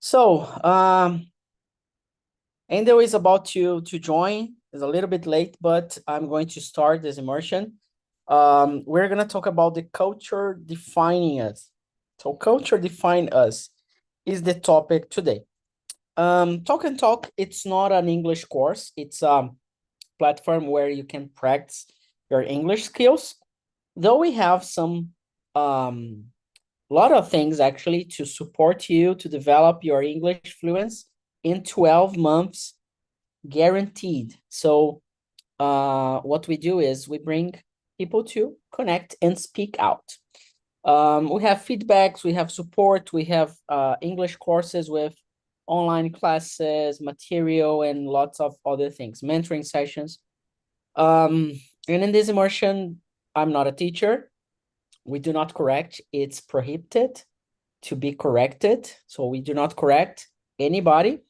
So, Endo is about to join. It's a little bit late, but I'm going to start this immersion. We're gonna talk about the culture defining us. So culture define us is the topic today. Talk and Talk, it's not an English course. It's a platform where you can practice your English skills. Though we have some lot of things actually to support you to develop your English fluency in 12 months guaranteed. So what we do is we bring people to connect and speak out. We have feedbacks, we have support, we have English courses with online classes, material, and lots of other things, mentoring sessions. And in this immersion, I'm not a teacher. We do not correct. It's prohibited to be corrected. So we do not correct anybody.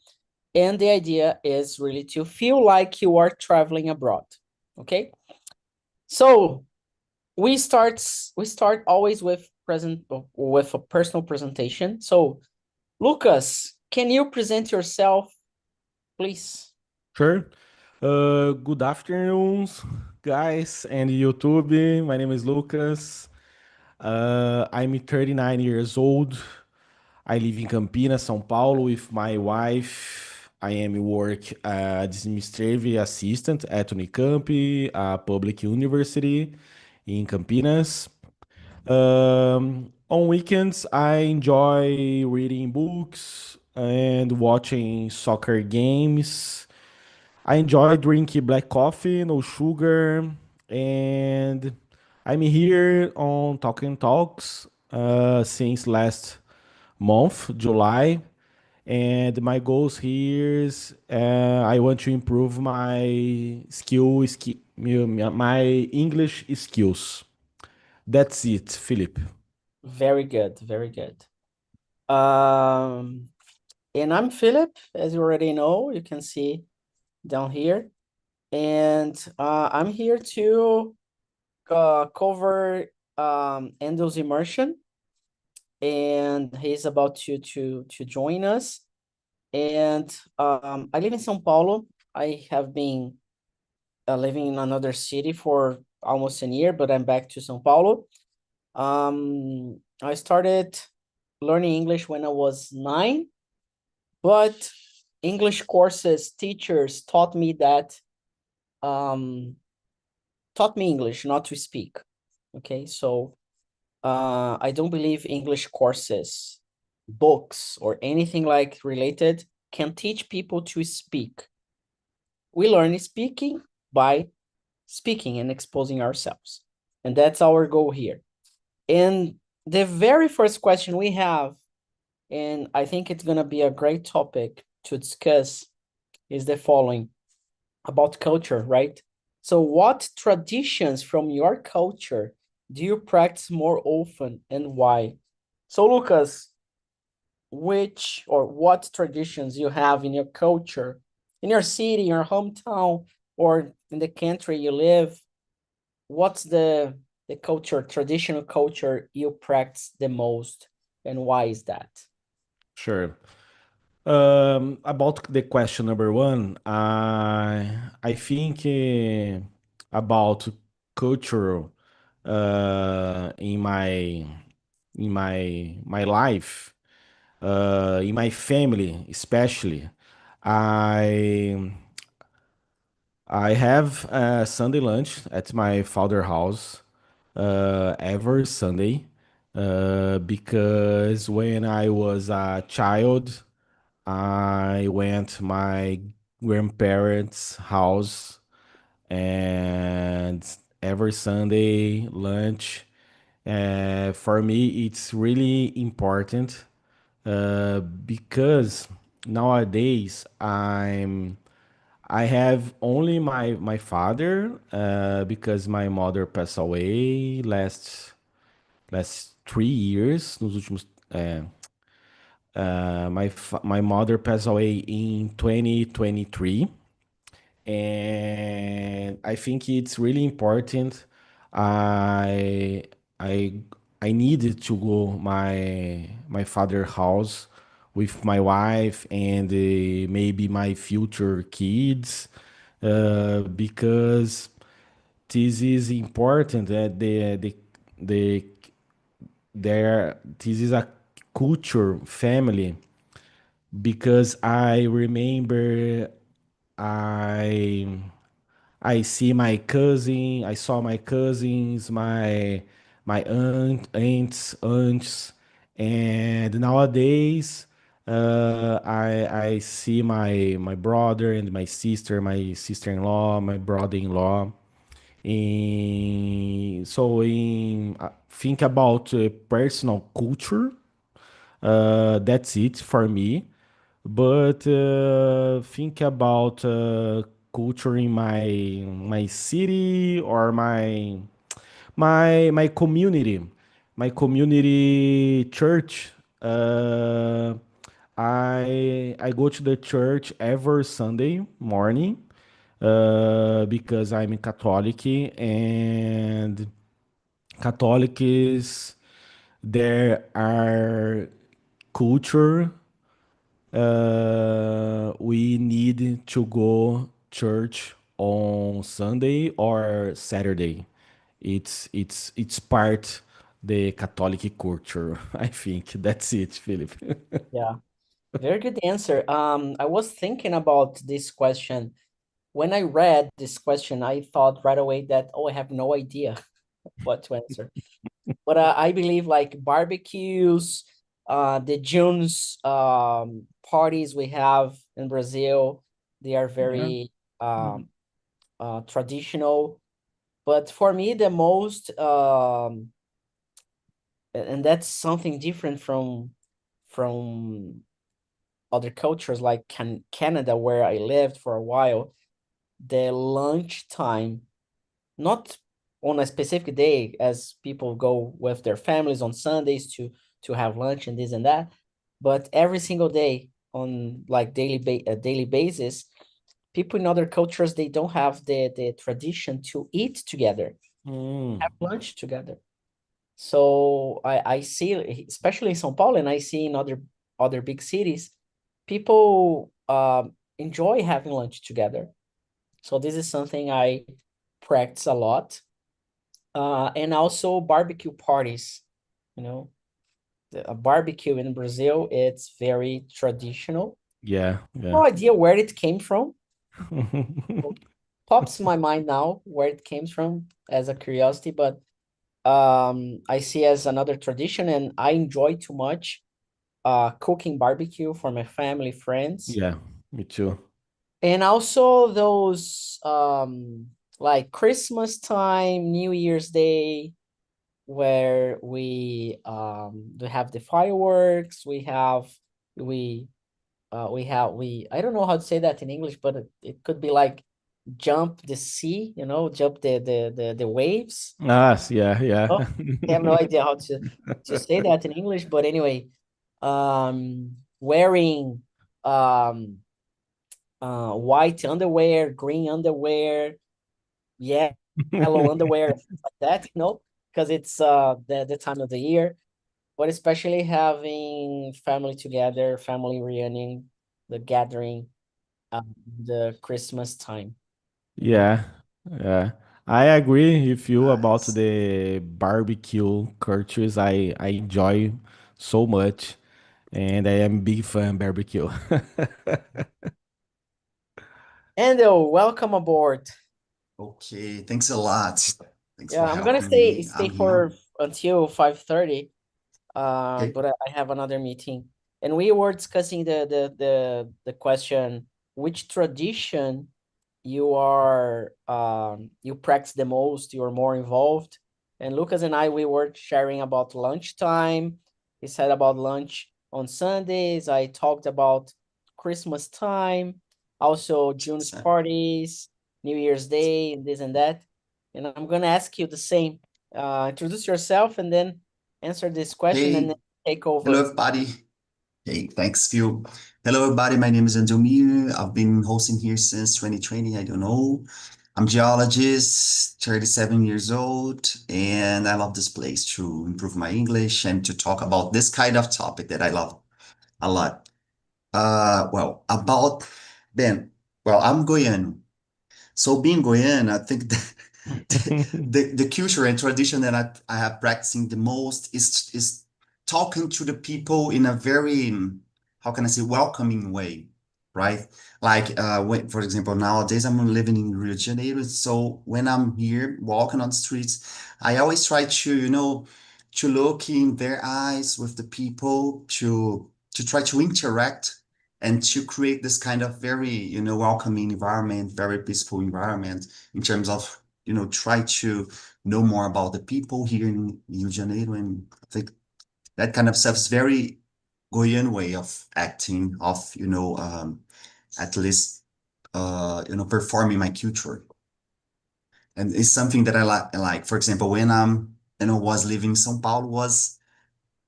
And the idea is really to feel like you are traveling abroad. Okay. So we start always with a personal presentation. So Lucas, can you present yourself, please? Sure. Good afternoon, guys, and YouTube. My name is Lucas. I'm 39 years old. I live in Campinas, São Paulo, with my wife. I am work as administrative assistant at Unicamp, a public university in Campinas. On weekends, I enjoy reading books and watching soccer games. I enjoy drinking black coffee, no sugar, and I'm here on Talking Talks since last month, July. And my goals here is I want to improve my English skills. That's it, Philip. Very good, very good. Um, and I'm Philip, as you already know, you can see down here. And I'm here to cover Endo's immersion, and he's about to join us. And I live in São Paulo. I have been living in another city for almost a year, but I'm back to São Paulo. I started learning English when I was 9, but English courses, teachers taught me English, not to speak. Okay, so I don't believe English courses, books, or anything like related can teach people to speak. We learn speaking by speaking and exposing ourselves. And that's our goal here. And the very first question we have, and I think it's going to be a great topic to discuss, is the following about culture, right? So what traditions from your culture do you practice more often and why? So Lucas, which or what traditions you have in your culture, in your city, your hometown, or in the country you live? What's the culture, traditional culture you practice the most, and why is that? Sure. About the question number one, I think about culture in my life, in my family especially. I I have a Sunday lunch at my father house every Sunday because when I was a child. I went my grandparents' house and every Sunday lunch. For me, it's really important because nowadays I have only my father because my mother passed away last 3 years. Nos últimos my mother passed away in 2023, and I think it's really important. I I I needed to go my father house with my wife and maybe my future kids, because this is important that the this is a culture family, because I remember I I see my cousin, I saw my cousins, my aunts, and nowadays I see my brother and my sister-in-law, my brother-in-law. Think about personal culture. That's it for me. But think about culture in my city or my community, my community church. Uh, I go to the church every Sunday morning because I'm Catholic, and Catholics there are culture. We need to go church on Sunday or Saturday. It's part the Catholic culture. I think that's it, Philip. Yeah, very good answer. I was thinking about this question. When I read this question, I thought right away that, oh, I have no idea what to answer. But I believe like barbecues, the June's parties we have in Brazil, they are Yeah. very traditional. But for me, the most and that's something different from other cultures like Canada, where I lived for a while. The lunch time, not on a specific day as people go with their families on Sundays to have lunch and this and that, but every single day on like daily basis, people in other cultures, they don't have the tradition to eat together, Mm, have lunch together. So I see, especially in São Paulo, and I see in other big cities, people enjoy having lunch together. So this is something I practice a lot. And also barbecue parties, you know, a barbecue in Brazil, it's very traditional. yeah, yeah. No idea where it came from. Pops in my mind now where it came from as a curiosity, but I see as another tradition, and I enjoy too much cooking barbecue for my family, friends, Yeah, me too. and also those like Christmas time, New Year's Day, where we have the fireworks, we I don't know how to say that in English, but it could be like jump the sea, jump the waves. Ah, yeah, yeah. Oh, I have no idea how to say that in English, but anyway, wearing white underwear, green underwear, yellow underwear, like that, because it's the time of the year, but especially having family together, family reunion, the gathering, the Christmas time, you know. Yeah, yeah. I agree with you about Nice. the barbecue cultures. I enjoy so much, and I am big fan barbecue. Endo, welcome aboard. Okay, thanks a lot. Thanks Yeah, for I'm gonna helping stay me. stay I'm here. for until 5:30. Okay. But I have another meeting, and we were discussing the question, which tradition you practice the most, you're more involved. And Lucas and I, we were sharing about lunchtime. He said about lunch on Sundays. I talked about Christmas time, also June's So, parties, New Year's Day, and this and that. And I'm gonna ask you the same. Introduce yourself and then answer this question and hey, then take hello over. everybody. Hey, thanks, Phil. Hello everybody. My name is Andomir. I've been hosting here since 2020. I don't know. I'm geologist, 37 years old, and I love this place to improve my English and to talk about this kind of topic that I love. a lot. Well, about Ben, well, I'm Goiano. So being Goiano, I think the culture and tradition that I have practicing the most is talking to the people in a very, how can I say, welcoming way, right? Like when, for example, nowadays I'm living in Rio de Janeiro, so when I'm here walking on the streets, I always try to, to look in their eyes with the people to try to interact and to create this kind of very, welcoming environment, very peaceful environment in terms of, try to know more about the people here in Rio de Janeiro. And I think that kind of stuff is very Goian way of acting, of, at least, performing my culture. And it's something that I like. For example, when was living in São Paulo was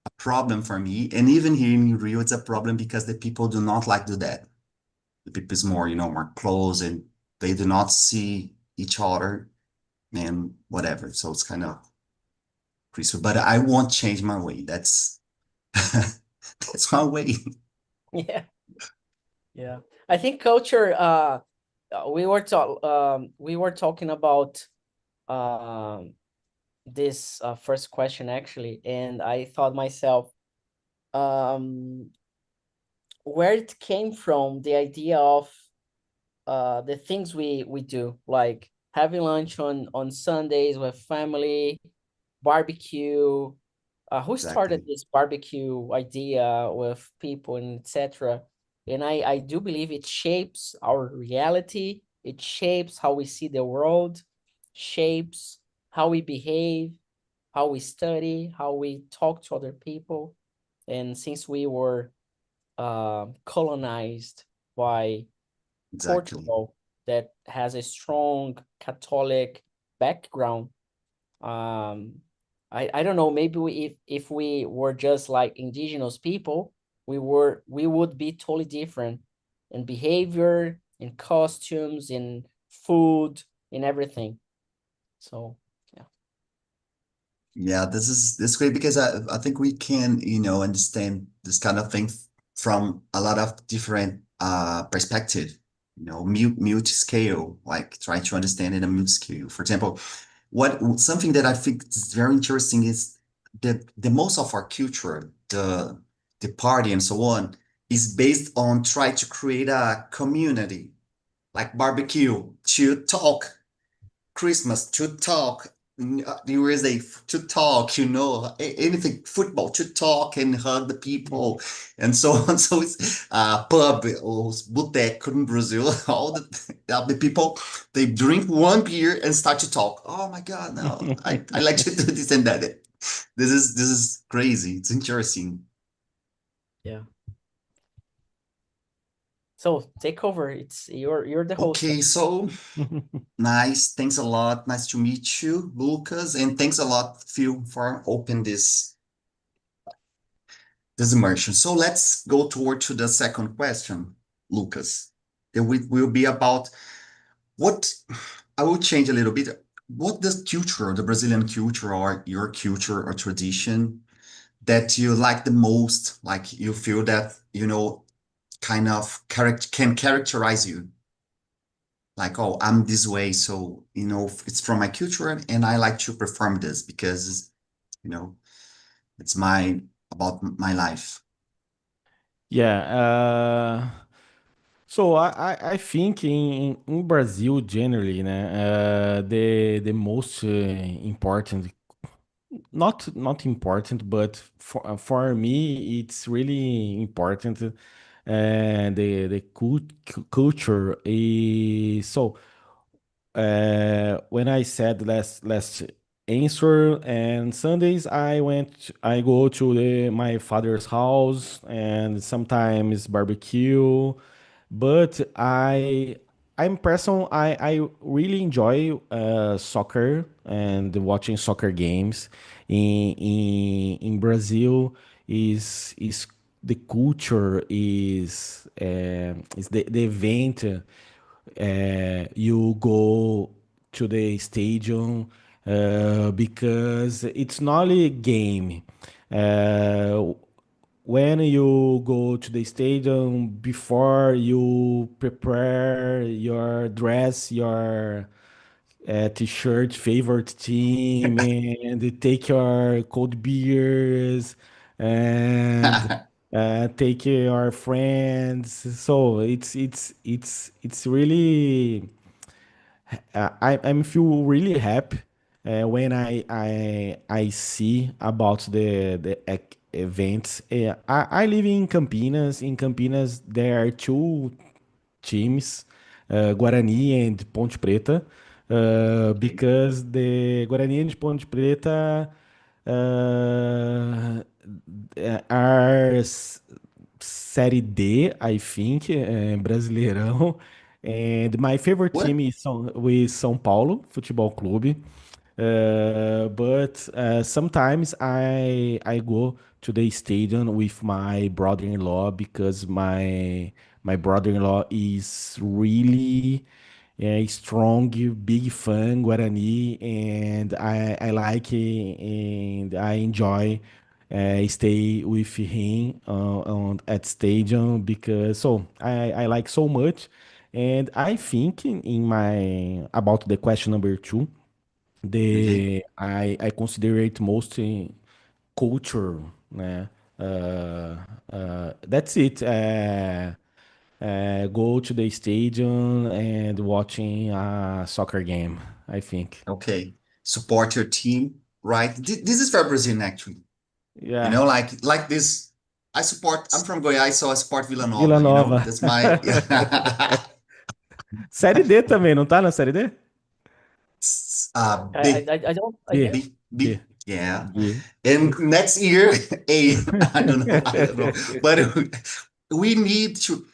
a problem for me. And even here in Rio, it's a problem because the people do not like to do that. The people is more, more close and they do not see each other and whatever. So it's kind of crazy. But I won't change my way. That's that's my way. Yeah, yeah. I think culture. We were talking about um this first question actually, and I thought myself, um, where it came from, the idea of the things we do, like having lunch on Sundays with family, barbecue. Who started Exactly. this barbecue idea with people and etc. And I do believe it shapes our reality. It shapes how we see the world, shapes how we behave, how we study, how we talk to other people. And since we were colonized by Exactly. Portugal, that has a strong Catholic background, um, I don't know, maybe if we were just like indigenous people, we would be totally different in behavior, in costumes, in food, in everything. So yeah. Yeah, this is great because I think we can, understand this kind of thing from a lot of different perspective, mute scale, like trying to understand in a mute scale. For example, what something that I think is very interesting is that the most of our culture, the party and so on, is based on try to create a community, like barbecue, to talk, Christmas to talk, New Year's Day to talk, anything, football to talk and hug the people and so on. So it's pub or boteco in Brazil, all the people, they drink one beer and start to talk. Oh my God, no, I like to do this and that. This is crazy. It's interesting. Yeah. So take over. It's you're the host. Okay, so nice. Thanks a lot. Nice to meet you, Lucas. And thanks a lot, Phil, for opening this immersion. So let's go toward to the second question, Lucas. It will be about what I will change a little bit. What the culture, the Brazilian culture or your culture or tradition that you like the most, like you feel that, kind of can characterize you? Like, oh, I'm this way, so it's from my culture, and I like to perform this because you know it's my about my life. Yeah. So I think in Brazil generally, né, the most important, not important, but for me it's really important. The culture is so. When I said last answer and Sundays, I go to my father's house and sometimes barbecue, but I'm person I really enjoy soccer and watching soccer games in Brazil. Is the culture is the event, you go to the stadium because it's not a game. Uh, when you go to the stadium, before you prepare your dress, your t-shirt, favorite team, and you take your cold beers and take your friends. So it's really I'm feel really happy when I see about the events. I live in Campinas. In Campinas, there are two teams, Guarani and Ponte Preta, Okay. because the Guarani and Ponte Preta are Série D, I think, Brasileirão. And my favorite What? team is São Paulo Futebol Clube. But sometimes I go to the stadium with my brother-in-law because my brother-in-law is really strong, big fan Guarani, and I like it and I enjoy stay with him at stadium because I like so much, and I think in my about the question number two, Okay. I consider it mostly culture, né? Uh, that's it. Go to the stadium and watching a soccer game, I think. Okay. Support your team, right? This is very Brazilian, actually. You Yeah. know, like this. I'm from Goiás, so I support Vila Vila Nova, you know? Nova. That's my Série D também, não tá na Série D? B, I don't I B. didn't. B. B. Yeah. B. And next year, A. I don't know. But we need to,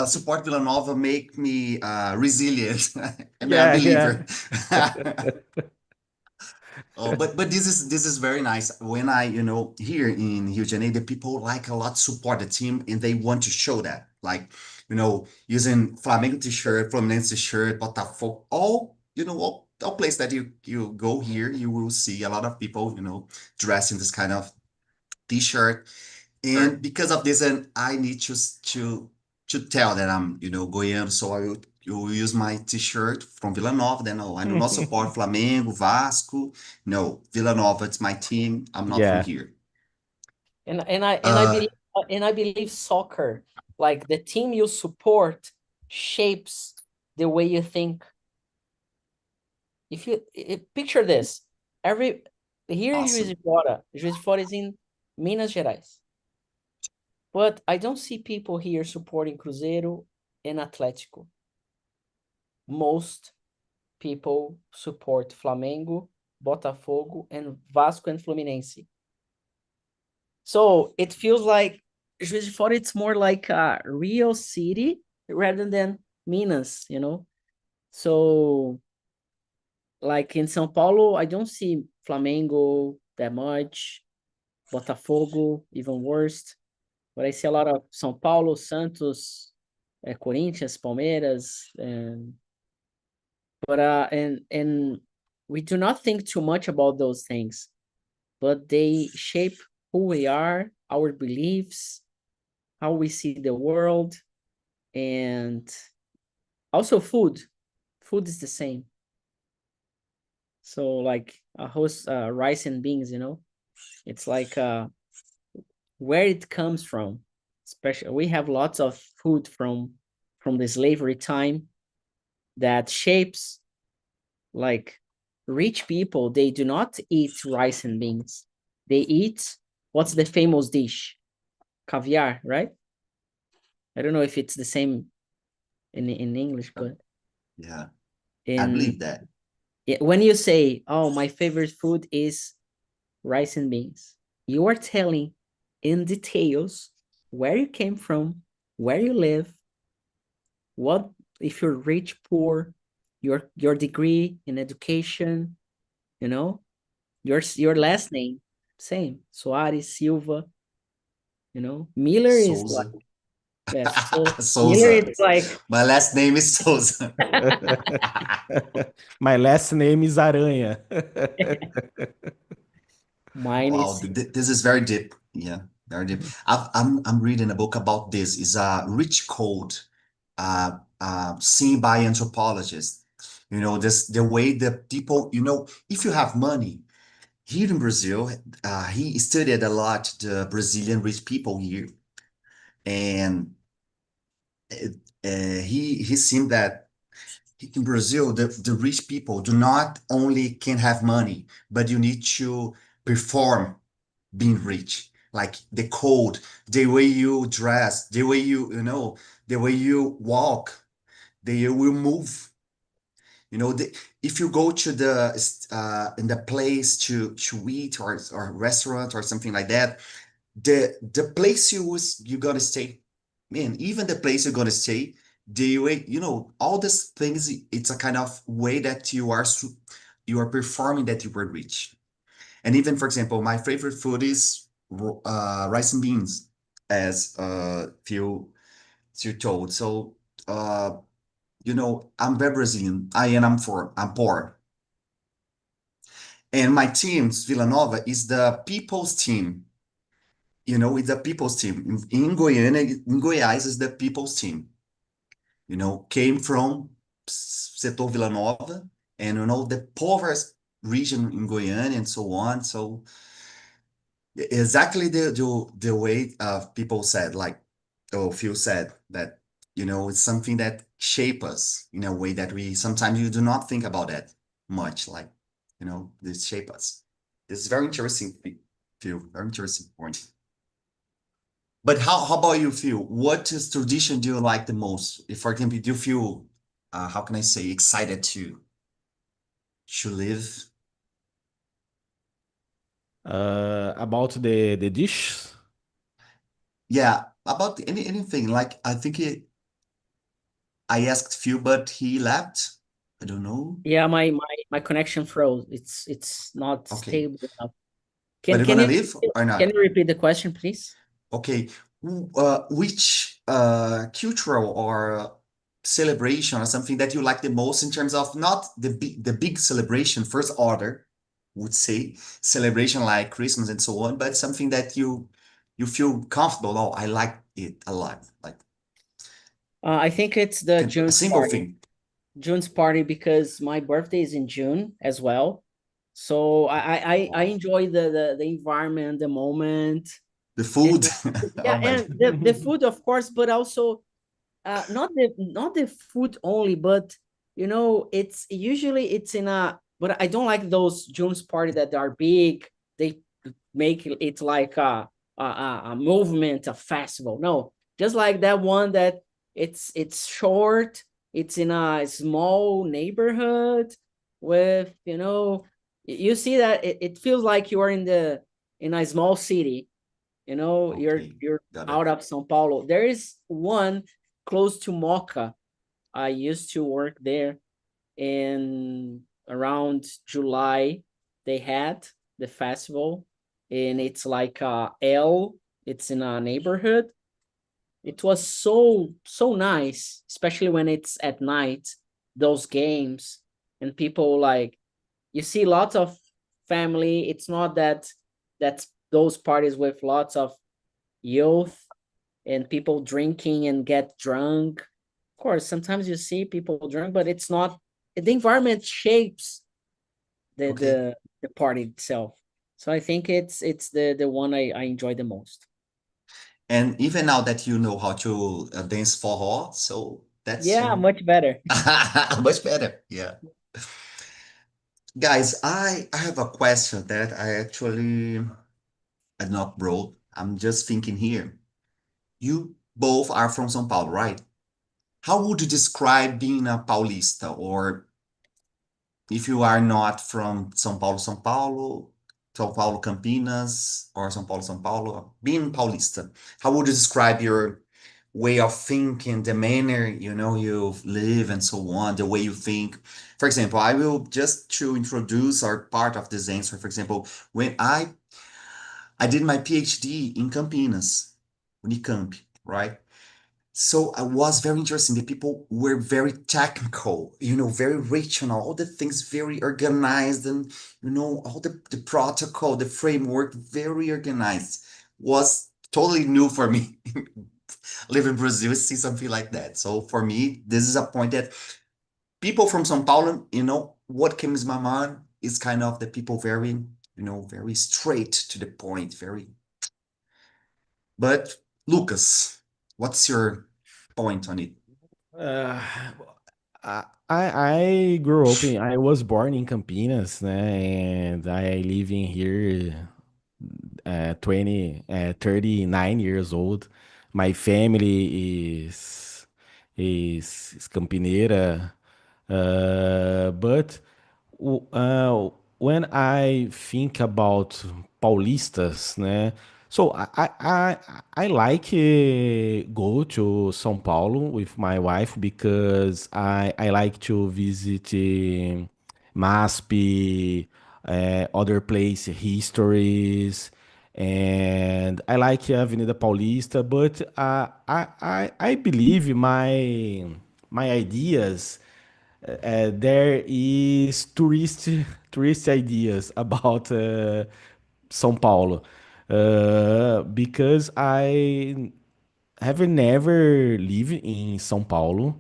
support Vila Nova make me resilient and a Yeah, yeah. believer. Oh, but this is very nice. When here in Rio de Janeiro, the people like a lot support the team and they want to show that. Like, using Flamengo t-shirt, Fluminense t-shirt, Botafogo, all place that you go here, you will see a lot of people, dressed in this kind of t-shirt. And because of this, and I need to tell that I'm, Goiano, so I will use my t-shirt from Vila Nova. Then, no, I do not support Flamengo, Vasco. No, Vila Nova, it's my team. I'm not from Yeah. here. And Uh, I believe soccer, like the team you support, shapes the way you think. If you picture this, here in awesome. Juiz de Fora is in Minas Gerais, but I don't see people here supporting Cruzeiro and Atlético. Most people support Flamengo, Botafogo, and Vasco and Fluminense. So it feels like Juiz de Fora, it's more like a real city rather than Minas, So like in São Paulo, I don't see Flamengo that much, Botafogo, even worse. But I see a lot of São Paulo, Santos, Corinthians, Palmeiras, and we do not think too much about those things, but they shape who we are, our beliefs, how we see the world, and also food. Food is the same. So like a host rice and beans, it's like where it comes from. Especially we have lots of food from the slavery time that shapes, like rich people, they do not eat rice and beans. They eat, what's the famous dish? Caviar, right? I don't know if it's the same in English, but Yeah, I believe in that. when you say, oh, my favorite food is rice and beans, you are telling in details where you came from, where you live, what if you're rich, poor, your degree in education, your last name, same, Soares, Silva, Miller is like, Souza. yes, so Miller Souza. is like My last name is Souza. My last name is mine Wow, is this is very deep. Yeah. Very deep. I'm reading a book about this. It's a rich code, seen by anthropologists. You know, this the way the people, you know, if you have money here in Brazil, he studied a lot the Brazilian rich people here, and it, he seen that in Brazil, the rich people do not only can have money, but you need to perform being rich. Like the code, the way you dress, the way you know, the way you walk, the way you move. You know, if you go to the in the place to eat or restaurant or something like that, the place you're gonna stay, man, even the place you're gonna stay, the way, you know, all these things, it's a kind of way that you are performing that you were rich. And even, for example, my favorite food is rice and beans, as you told. So, you know, I'm very Brazilian. I'm poor. And my team, Vila Nova, is the people's team. You know, it's the people's team. In Goiânia, in Goiás is the people's team. You know, came from Setor Vila Nova, and you know, the poorest region in Goiânia and so on. So exactly the way people said, like, or Phil said, that, you know, it's something that shape us in a way that we sometimes you do not think about that much, like, you know, this shape us. It's very interesting, Phil, very interesting point. But how about you, Phil? What is tradition do you like the most? If, for example, do you feel, how can I say, excited to live? About the dish. Yeah, about anything. Like, I think I asked Phil, but he left. I don't know. Yeah, my connection froze. It's not Okay. stable enough. But Can you're can gonna you leave or can not? you repeat the question, please? Okay. Which cultural or celebration or something that you like the most in terms of not the big celebration, first order, would say, celebration like Christmas and so on, but something that you feel comfortable. Oh, I like it a lot. Like I think it's the a June's simple party. thing. June's party because my birthday is in June as well. So I Oh, enjoy the environment, the moment, the and food. yeah, Oh my and God. the food, of course, but also not the food only, but it's usually it's in a, but I don't like those June's party that are big. They make it like a movement, a festival. No, just like that one that it's short. It's in a small neighborhood with you see that it feels like you are in a small city. You're Okay, you're got it. out of São Paulo. There is one close to Moca. I used to work there, and around July they had the festival, and it's like it's in a neighborhood. It was so nice, especially when it's at night, those games, and people like, you see lots of family. It's not that's those parties with lots of youth and people drinking and get drunk. Of course, sometimes you see people drunk, but it's not, the environment shapes the Okay. the, the party itself. So I think it's the one I enjoy the most. And even now that you know how to dance forró, so that's Yeah, much better. much better. Yeah. Guys, I have a question that I actually not brought. I'm just thinking here. You both are from São Paulo, right? How would you describe being a Paulista? Or if you are not from São Paulo, São Paulo, Campinas, or São Paulo, being Paulista, how would you describe your way of thinking, the manner, you know, you live and so on, the way you think? For example, I will just to introduce our part of this answer. For example, when I did my PhD in Campinas, Unicamp, right? So I was very interesting. The people were very technical, you know, very rational, all the things very organized, and you know, all the protocol, the framework, very organized. Was totally new for me. Live in Brazil, see something like that. So for me, this is a point that people from São Paulo, what comes to my mind is kind of the people very, very straight to the point, very. But Lucas, what's your point on it? Uh, I grew up I was born in Campinas, né? And I live in here 39 years old. My family is Campineira. But when I think about paulistas, né? So I like go to São Paulo with my wife because I like to visit MASP, other place histories, and I like Avenida Paulista. But I believe my ideas there is tourist ideas about São Paulo because I have never lived in São Paulo,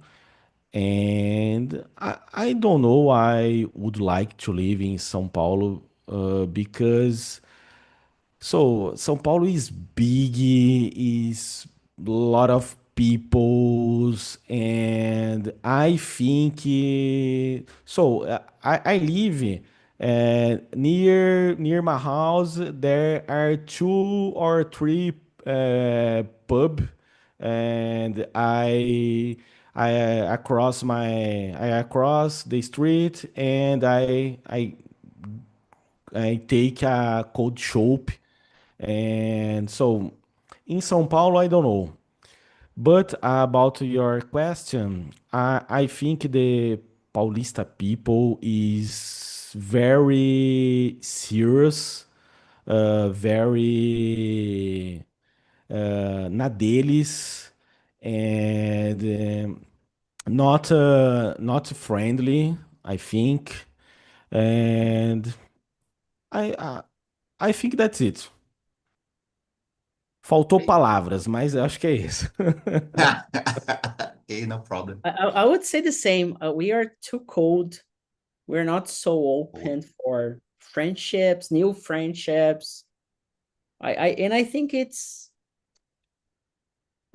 and I don't know I would like to live in São Paulo because São Paulo is big, is a lot of peoples, and I think I live near my house. There are two or three pub, and I across the street, and I take a cold soap, and so in São Paulo, I don't know. But about your question, I think the Paulista people is very serious, very na deles, and not friendly, I think. And I, I, I think that's it. Faltou palavras, mas eu acho que é isso. Okay, no problem. I would say the same. We are too cold. We're not so open for friendships, new friendships. I think I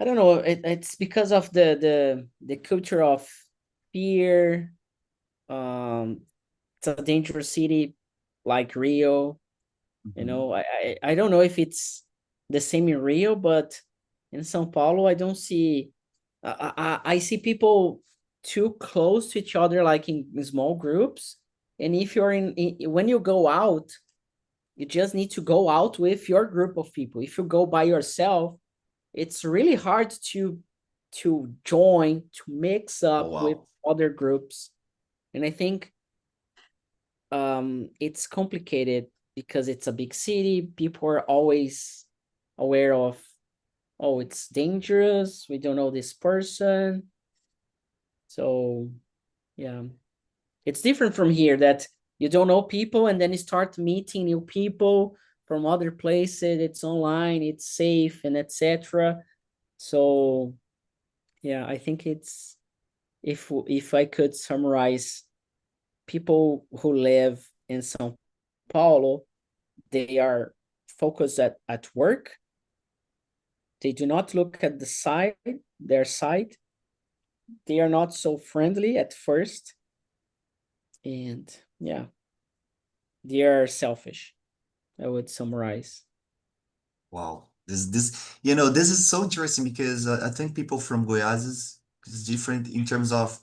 don't know. It's because of the culture of fear. It's a dangerous city like Rio. You know, I don't know if it's the same in Rio, but in São Paulo, I don't see. I see people too close to each other, like in small groups. And if you're when you go out, you just need to go out with your group of people. If you go by yourself, it's really hard to join, to mix up with other groups. And I think it's complicated because it's a big city. People are always aware of, oh, it's dangerous, we don't know this person. So yeah, it's different from here that you don't know people and then you start meeting new people from other places. It's online, it's safe, and etc. So yeah, I think it's, if I could summarize, people who live in São Paulo, they are focused at work. They do not look at their side. They are not so friendly at first. And yeah, they are selfish, I would summarize. Wow. This is so interesting because I think people from Goiás is different in terms of.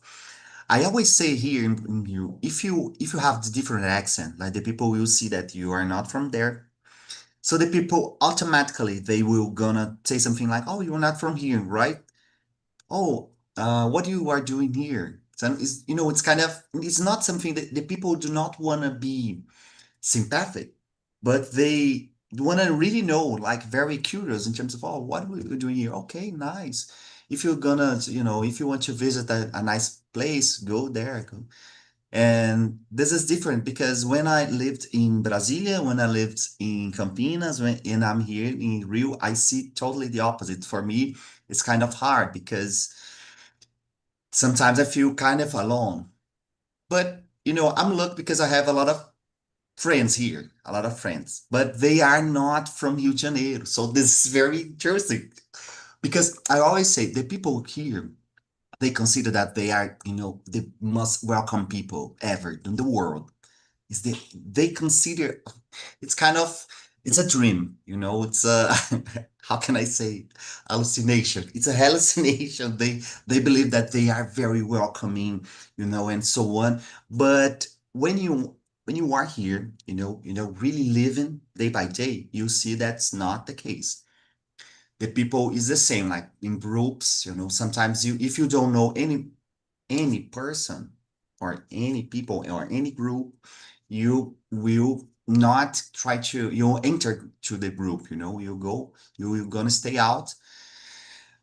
I always say here in you, if you have the different accent, like the people will see that you are not from there. So the people automatically they will gonna say something like, "Oh, you're not from here, right? Oh, what you are doing here?" So it's kind of it's not something that the people do not want to be sympathetic, but they want to really know, like very curious in terms of, oh, what are you doing here? Okay, nice. If you're gonna, if you want to visit a nice place, go there. Go. And this is different because when I lived in Brasilia, when I lived in Campinas, and I'm here in Rio, I see totally the opposite. For me, it's kind of hard because sometimes I feel kind of alone. But, I'm lucky because I have a lot of friends here, a lot of friends, but they are not from Rio de Janeiro. So this is very interesting because I always say the people here, they consider that they are, the most welcome people ever in the world. Is they consider it's kind of it's a dream, it's a how can I say hallucination? It's a hallucination. They believe that they are very welcoming, and so on. But when you are here, really living day by day, you see that's not the case. The people is the same, like in groups, sometimes if you don't know any person or any people or any group, you will not try to you enter to the group, you're gonna stay out.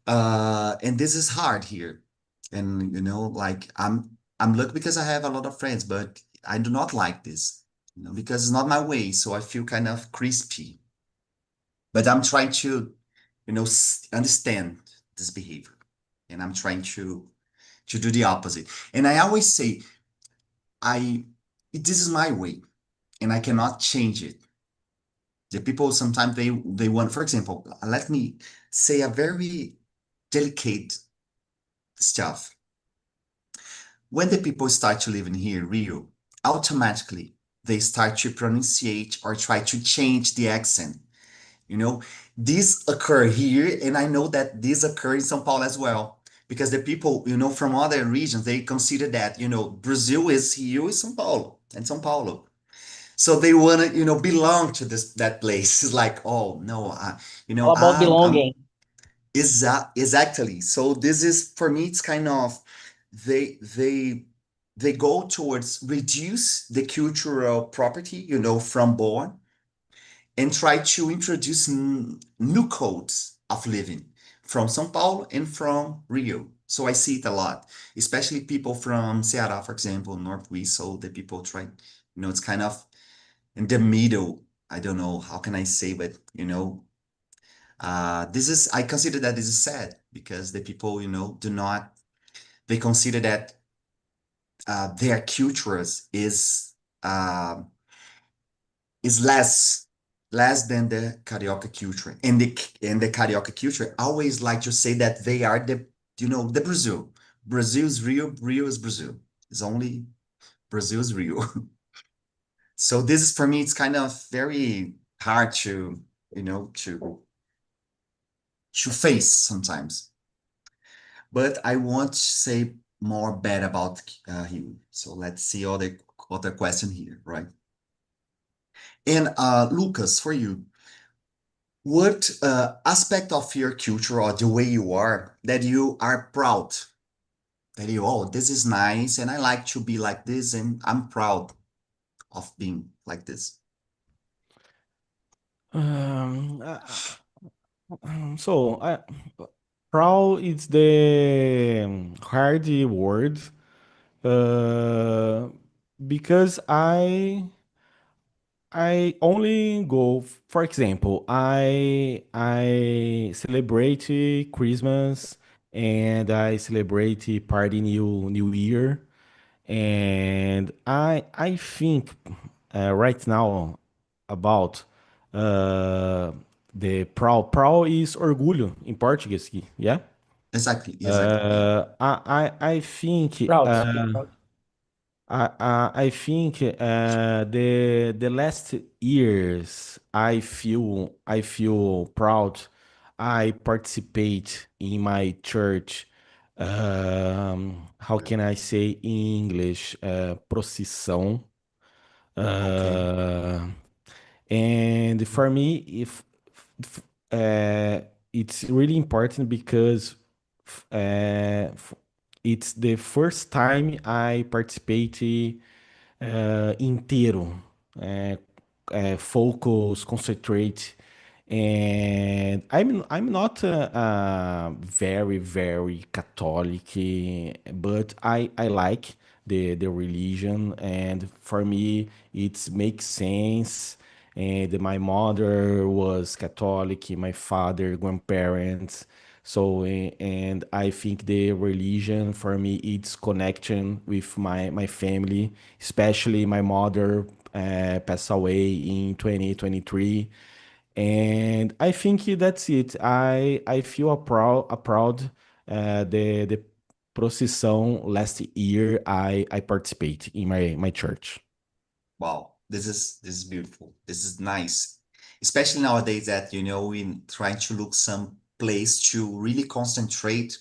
And this is hard here. And like I'm lucky because I have a lot of friends, but I do not like this, because it's not my way. So I feel kind of crispy. But I'm trying to, understand this behavior. And I'm trying to do the opposite. And I always say, I this is my way and I cannot change it. The people sometimes they want, for example, let me say a very delicate stuff. When the people start to live in here, Rio, automatically they start to pronunciate or try to change the accent. You know, this occur here, and I know that this occur in São Paulo as well. Because the people, from other regions, they consider that, Brazil is Rio is São Paulo and São Paulo. So they want to, belong to that place. It's like, oh no, All about I'm belonging. exactly. So this is for me. It's kind of they they they go towards reduce the cultural property, from born, and try to introduce new codes of living from São Paulo and from Rio. So I see it a lot, especially people from Ceará, for example, Northwest. So the people try, it's kind of in the middle. I don't know how can I say, but this is I consider that this is sad because the people, do not they consider that their cultures uh, is less than the Carioca culture. And the Carioca culture always like to say that they are the Brazil. Brazil's Rio, Rio is Brazil. It's only Brazil's Rio. So this is for me, it's kind of very hard to, to face sometimes. But I want to say more bad about him. So let's see other question here, right? And Lucas, for you, what aspect of your culture or the way you are that you are proud? That oh, this is nice, and I like to be like this, and I'm proud of being like this. Um, uh, so, proud is the hard word, uh, because I only go, for example, I celebrate Christmas and I celebrate party New Year, and I think right now about uh, the proud. Proud is orgulho in Portuguese, yeah. Exactly, yeah. I think Proud. Proud. I think the last years I feel proud. I participate in my church. How can I say in English? Procissão. Okay, Uh, and for me, f- uh, it's really important because it's the first time I participate inteiro, focus, concentrate, and I'm not very Catholic, but I like the religion, and for me it makes sense. And my mother was Catholic, my father, grandparents. So, and I think the religion for me, it's connection with my family, especially my mother passed away in 2023. And I think that's it. I feel a proud the procissão last year I participate in my church. Wow, this is beautiful. This is nice, especially nowadays that in trying to look some place to really concentrate,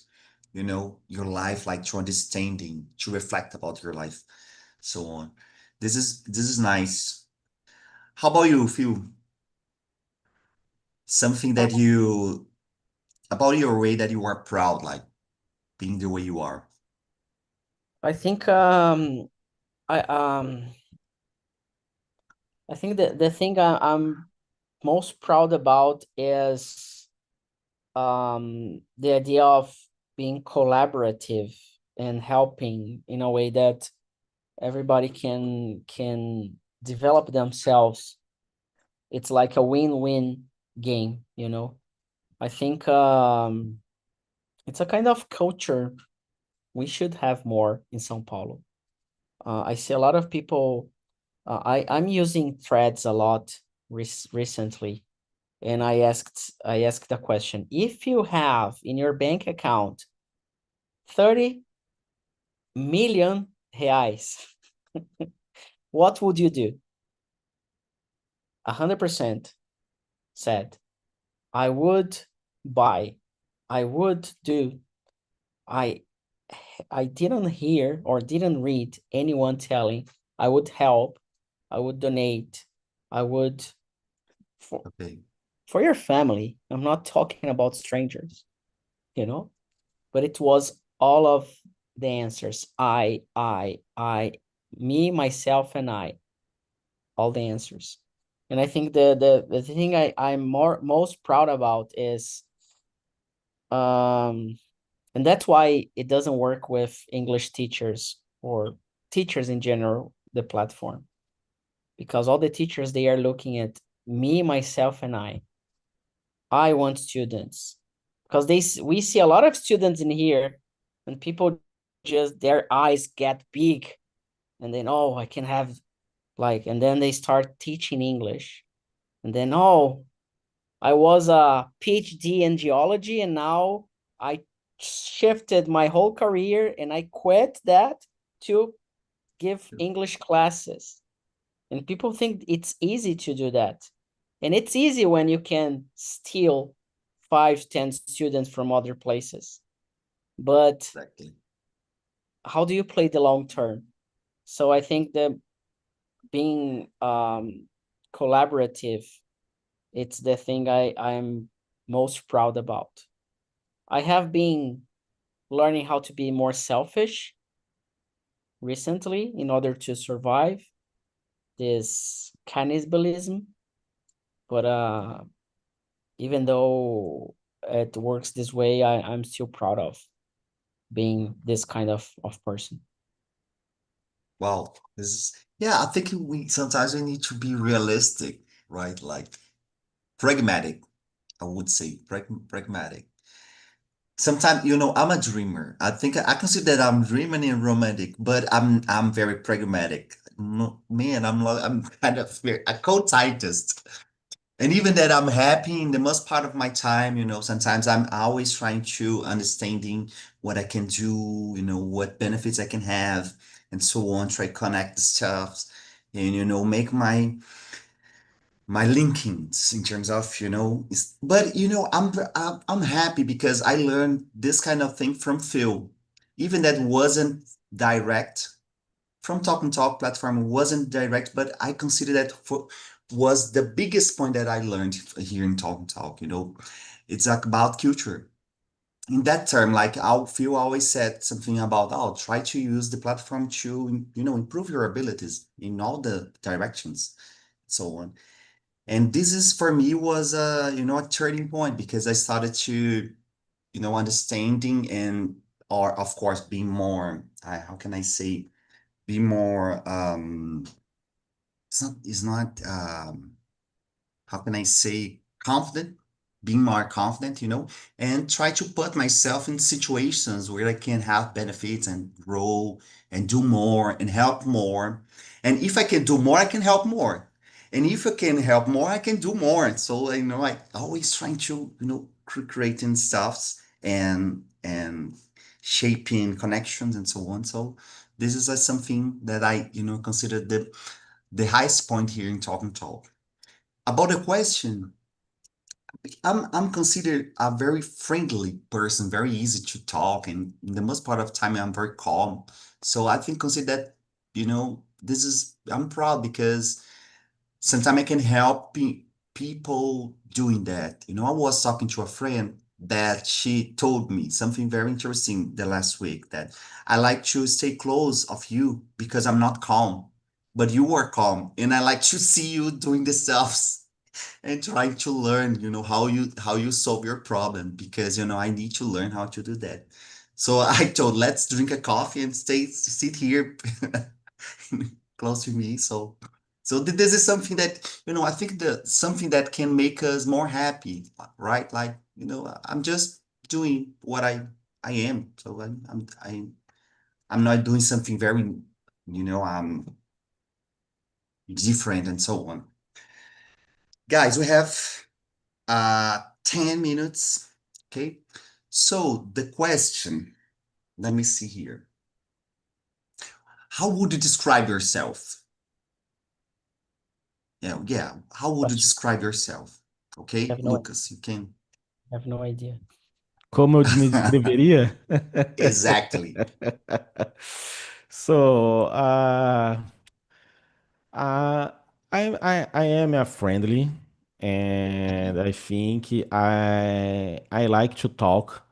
your life, like to understanding, to reflect about your life, so on. This is nice. How about you, Phil? Something that you about your way that you are proud, like being the way you are. I think I um I think the thing I'm most proud about is the idea of being collaborative and helping in a way that everybody can develop themselves. It's like a win-win game, you know. I think it's a kind of culture we should have more in São Paulo. I see a lot of people. I'm using threads a lot recently, and I asked the question: if you have in your bank account 30 million reais, what would you do? 100% said, I would buy, I would do. I I didn't hear or didn't read anyone telling I would help, I would donate, I would for Okay. for your family. I'm not talking about strangers, you know, but it was all of the answers. Me, myself, and I, all the answers. And I think the thing I'm most proud about is and that's why it doesn't work with English teachers or teachers in general, the platform, because all the teachers, they are looking at me, myself, and I want students, because we see a lot of students in here, and people just their eyes get big, and then I can have like, and then they start teaching English, and then I was a PhD in geology, and now I shifted my whole career and I quit that to give English classes. And people think it's easy to do that. And it's easy when you can steal 5, 10 students from other places. But Exactly. how do you play the long term? So I think that being collaborative, it's the thing I'm most proud about. I have been learning how to be more selfish recently in order to survive this cannibalism. But even though it works this way, I'm still proud of being this kind of person. Wow. Yeah, I think we sometimes we need to be realistic, right? Like pragmatic, I would say, pragmatic. Sometimes, I'm a dreamer. I think I consider that I'm dreaming and romantic, but I'm very pragmatic. Man, I'm kind of a code scientist. And even that I'm happy in the most part of my time, sometimes I'm always trying to understanding what I can do, what benefits I can have, and so on, try to connect the stuffs and, make my linkings in terms of, but I'm happy because I learned this kind of thing from Phil. Even that wasn't direct from Talk and Talk platform wasn't direct, but I consider that was the biggest point that I learned here in Talk and Talk. It's like about culture. In that term, like Phil always said something about, try to use the platform to, improve your abilities in all the directions, so on. And this is for me was a turning point because I started to, understanding and or of course being more, how can I say, be more, it's not, how can I say, confident, being more confident, and try to put myself in situations where I can have benefits and grow and do more and help more. And if I can do more, I can help more. And if I can help more, I can do more. So, I always trying to, creating stuffs and shaping connections and so on. So this is something that I, consider the highest point here in Talk and Talk. About the question, I'm considered a very friendly person, very easy to talk, and in the most part of time I'm very calm. So I think consider that, this is I'm proud because sometimes I can help people doing that. I was talking to a friend that she told me something very interesting the last week that I like to stay close of you because I'm not calm, but you are calm, and I like to see you doing the stuff and trying to learn, how you solve your problem because I need to learn how to do that. So I told, let's drink a coffee and sit here close to me. So this is something that I think that something that can make us more happy, right? Like I'm just doing what I am. So I'm not doing something very different and so on. Guys, we have 10 minutes. Okay. So the question, let me see here. How would you describe yourself? Yeah, yeah. How would you Question. describe yourself? Okay, Have no, Lucas, you can. have no idea. Como eu me descreveria? Exactly. So, uh, I am a friendly, and I think I like to talk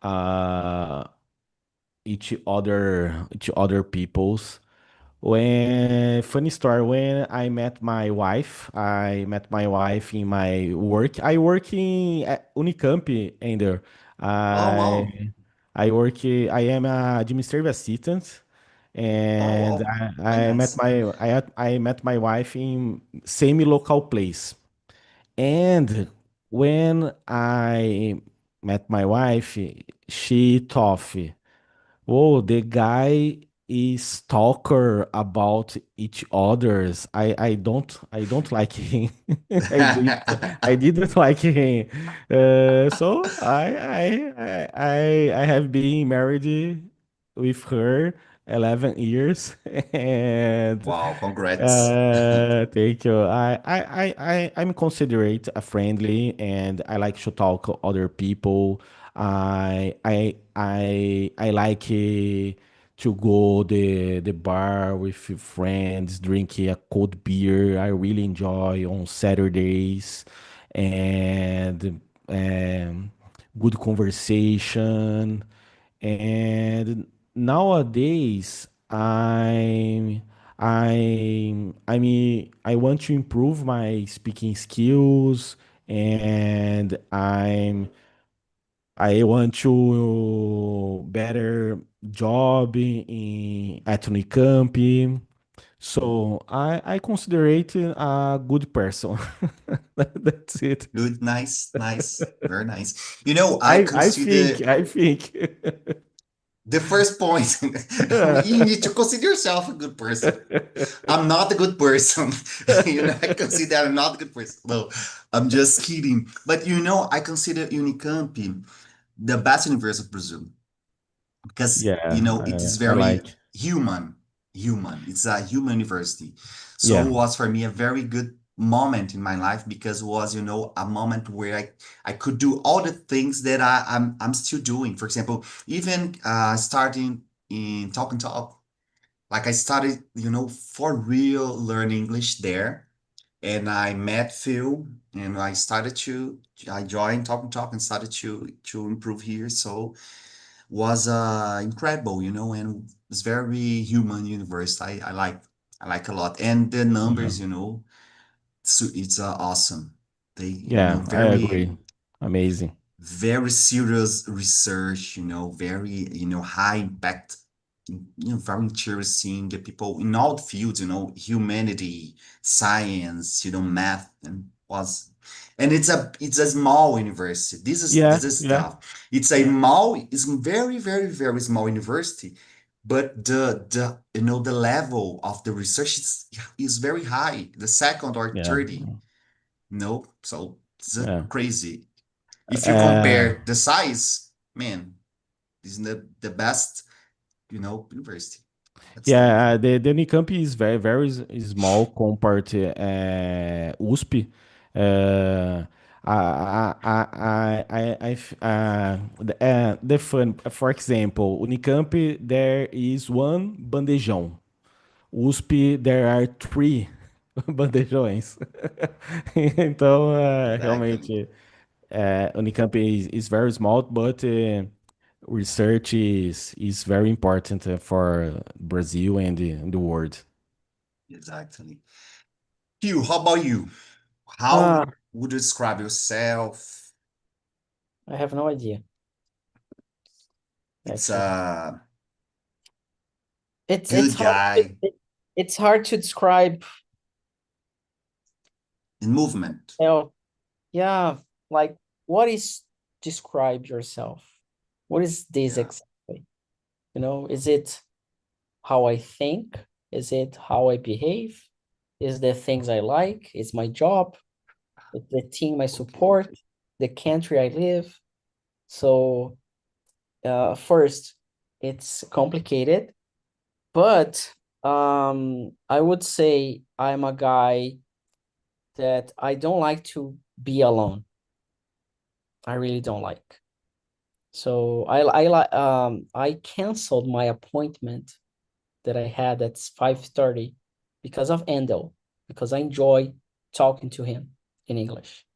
uh, each other peoples. When funny story, when I met my wife in my work. I work in at Unicamp, and there. Oh, wow. I am a administrative assistant, Oh, and wow. I, Very I met nice. my I met my wife in semi local place. And when I met my wife, she thought, "Whoa, the guy is talker about each others. I don't like him. I didn't like him. So I have been married with her 11 years, and Wow, congrats. thank you. I'm considerate, a friendly, and I like to talk other people. I like to go the bar with friends, drink a cold beer. I really enjoy on Saturdays, and good conversation. And nowadays, I want to improve my speaking skills, and I want to better job at Unicamp. So I consider it a good person. That's it. Good, nice, nice, very nice. I I think consider I think. the first point, you need to consider yourself a good person. I'm not a good person. I consider I'm not a good person. No, I'm just kidding. But I consider Unicamp the best university of Brazil because Yeah, it is I very like. human. It's a human university. So Yeah, it was for me a very good moment in my life because it was a moment where I could do all the things that I'm still doing. For example, even starting in Talk and Talk, like I started for real learn English there, and I met Phil, and I joined Talk and Talk and started to improve here. So was incredible, and it's very human universe. I like a lot, and the yeah, numbers, it's awesome. They, yeah. I very agree. Amazing. very serious research, very high impact. very interesting. The people in all the fields, humanity, science, math, and it's a small university. This Yeah, is yeah, tough. It's a very, very, very small university, but the level of the research is very high, the second or yeah, 30, so it's yeah. crazy. If you Uh, compare the size, man, this is the best, university. That's the yeah, the Unicamp is very, very small compared to USP. Uh, the fun, for example, Unicamp, there is one bandejão. USP, there are three bandejões. Então, exactly. realmente, Unicamp is very small, but research is very important for Brazil and the world. Exactly. Hugh, how about you? How Ah, would you describe yourself? I have no idea, It's actually. a It's good hard to, guy it's hard to describe. in movement. Oh, yeah, like what is describe yourself? What is this Yeah. exactly? Is it how I think? Is it how I behave? Is the things I like? Is my job? Is the team I Okay. support? The country I live? So, first, it's complicated, but I would say I'm a guy that I don't like to be alone. I really don't like. So I canceled my appointment that I had at 5:30 because of Endo, because I enjoy talking to him in English.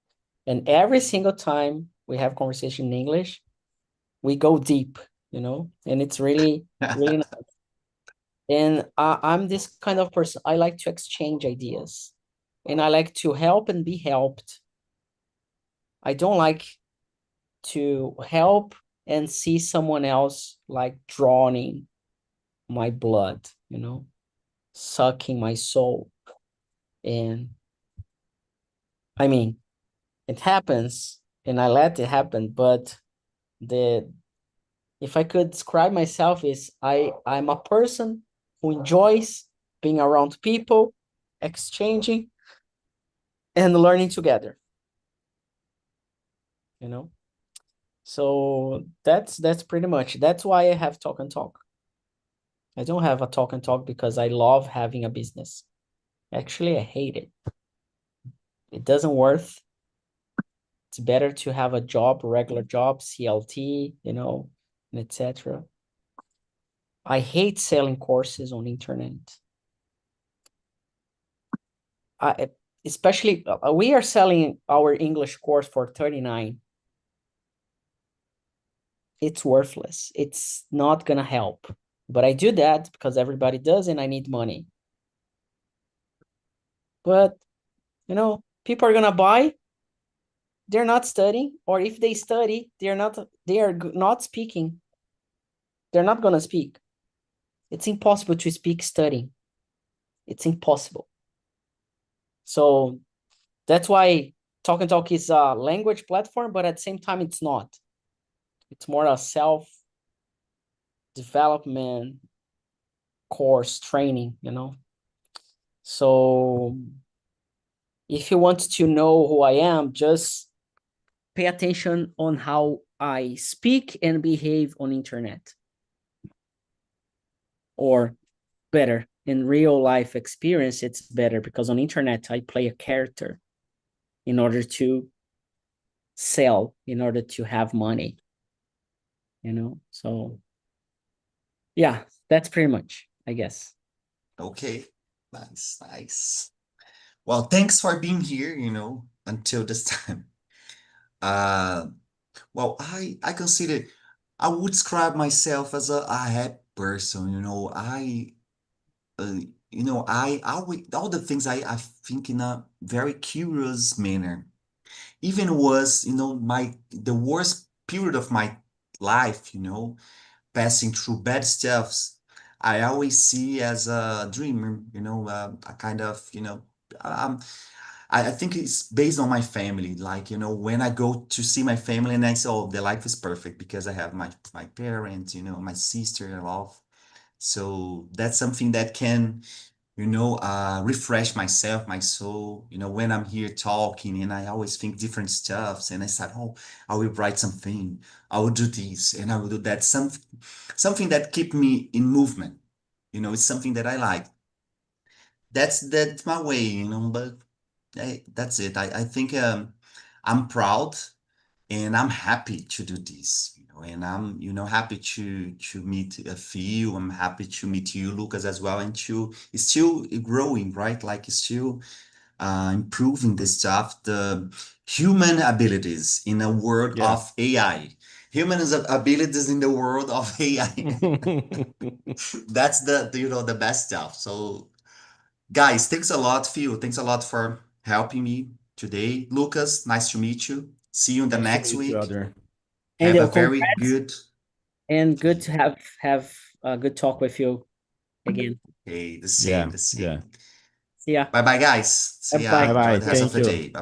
And every single time we have conversation in English, we go deep, and it's really, really nice. And I'm this kind of person. I like to exchange ideas and I like to help and be helped. I don't like to help and see someone else like drowning my blood, sucking my soul. And I mean, it happens and I let it happen, but the if I could describe myself is I'm a person who enjoys being around people, exchanging and learning together, you know? So that's pretty much. That's why I have talk and talk. I don't have a talk and talk because I love having a business. Actually, I hate it. It doesn't worth. It's better to have a job, regular job, CLT, and etc. I hate selling courses on internet. I especially we are selling our English course for 39. It's worthless. It's not gonna help. But I do that because everybody does and I need money. But people are gonna buy, they're not studying, or if they study, they are not speaking. They're not gonna speak. It's impossible to speak studying. It's impossible. So that's why Talk and Talk is a language platform, but at the same time, it's not. It's more a self-development course training. So if you want to know who I am, just pay attention on how I speak and behave on internet. Or better, in real life experience, it's better because on internet, I play a character in order to sell, in order to have money. So yeah, that's pretty much, I guess. Okay. Nice, nice. Well, thanks for being here, until this time. Uh, well, I consider I would describe myself as a happy person, uh, I always all the things I think in a very curious manner. Even was, the worst period of my life, passing through bad stuffs. I always see as a dreamer, a kind of, um, I think it's based on my family. Like, when I go to see my family and I say, oh, the life is perfect because I have my parents, my sister and love. So that's something that can, refresh myself, my soul, when I'm here talking and I always think different stuffs and I said, oh, I will write something, I will do this and I will do that. Something that keep me in movement, it's something that I like. That's my way, but that's it. I think I'm proud and I'm happy to do this, and I'm, happy to meet a few. I'm happy to meet you, Lucas, as well, and to still growing, right? Like still improving the stuff, the human abilities in a world Yeah. of AI. Human abilities in the world of AI. That's the best stuff. So guys, thanks a lot, Phil. Thanks a lot for helping me today. Lucas, nice to meet you. See you in the Nice to next meet you, week. brother. And Have a they'll very congrats good. and good to have a good talk with you again. Hey, the Yeah, same, the yeah. same. See ya. Bye bye, guys. See Bye bye. ya. Enjoy Bye-bye. the rest of Thank the you. day. Bye.